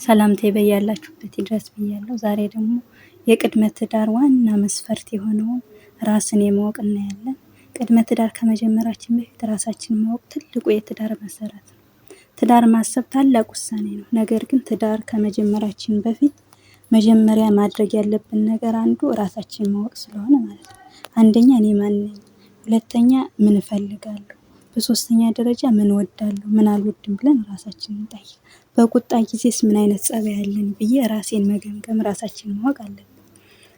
ሰላምታዬ በያላችሁበት ይድረስ ብያለሁ። ዛሬ ደግሞ የቅድመ ትዳር ዋና መስፈርት የሆነውን ራስን የማወቅ እናያለን። ቅድመ ትዳር ከመጀመራችን በፊት ራሳችንን ማወቅ ትልቁ የትዳር መሰረት ነው። ትዳር ማሰብ ታላቅ ውሳኔ ነው። ነገር ግን ትዳር ከመጀመራችን በፊት መጀመሪያ ማድረግ ያለብን ነገር አንዱ ራሳችንን ማወቅ ስለሆነ ማለት ነው። አንደኛ እኔ ማን ነኝ? ሁለተኛ ምን እፈልጋለሁ? በሶስተኛ ደረጃ ምን እወዳለሁ ምን አልወድም ብለን ራሳችንን እንጠይቅ። በቁጣ ጊዜስ ምን አይነት ጸባይ አለኝ ብዬ ራሴን መገምገም ራሳችንን ማወቅ አለብን።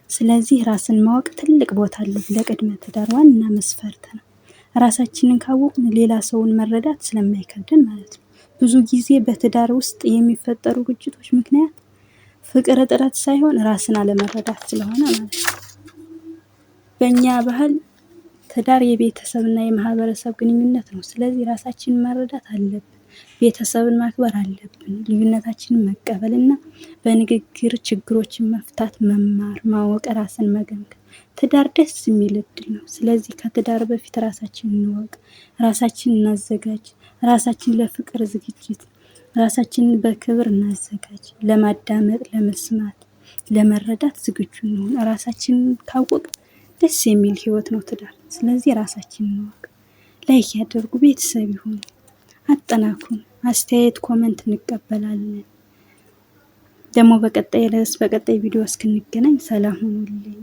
ስለዚህ ራስን ማወቅ ትልቅ ቦታ አለው ለቅድመ ትዳር ዋና መስፈርት ነው። ራሳችንን ካወቅን ሌላ ሰውን መረዳት ስለማይከብደን ማለት ነው። ብዙ ጊዜ በትዳር ውስጥ የሚፈጠሩ ግጭቶች ምክንያት ፍቅር እጥረት ሳይሆን ራስን አለመረዳት ስለሆነ ማለት ነው። በእኛ ባህል ትዳር የቤተሰብና የማህበረሰብ ግንኙነት ነው። ስለዚህ ራሳችንን መረዳት አለብን። ቤተሰብን ማክበር አለብን። ልዩነታችንን መቀበልና በንግግር ችግሮችን መፍታት መማር ማወቅ ራስን መገምገም። ትዳር ደስ የሚል እድል ነው። ስለዚህ ከትዳር በፊት ራሳችንን እንወቅ፣ ራሳችንን እናዘጋጅ፣ ራሳችንን ለፍቅር ዝግጅት ራሳችንን በክብር እናዘጋጅ። ለማዳመጥ፣ ለመስማት፣ ለመረዳት ዝግጁ እንሁን። ራሳችንን ካወቅ ደስ የሚል ህይወት ነው ትዳር። ስለዚህ ራሳችንን እንወቅ። ላይክ ያደርጉ፣ ቤተሰብ ይሁኑ፣ አጠናክሩን። አስተያየት ኮመንት እንቀበላለን። ደግሞ በቀጣይ ርዕስ በቀጣይ ቪዲዮ እስክንገናኝ ሰላም ሁኑልኝ።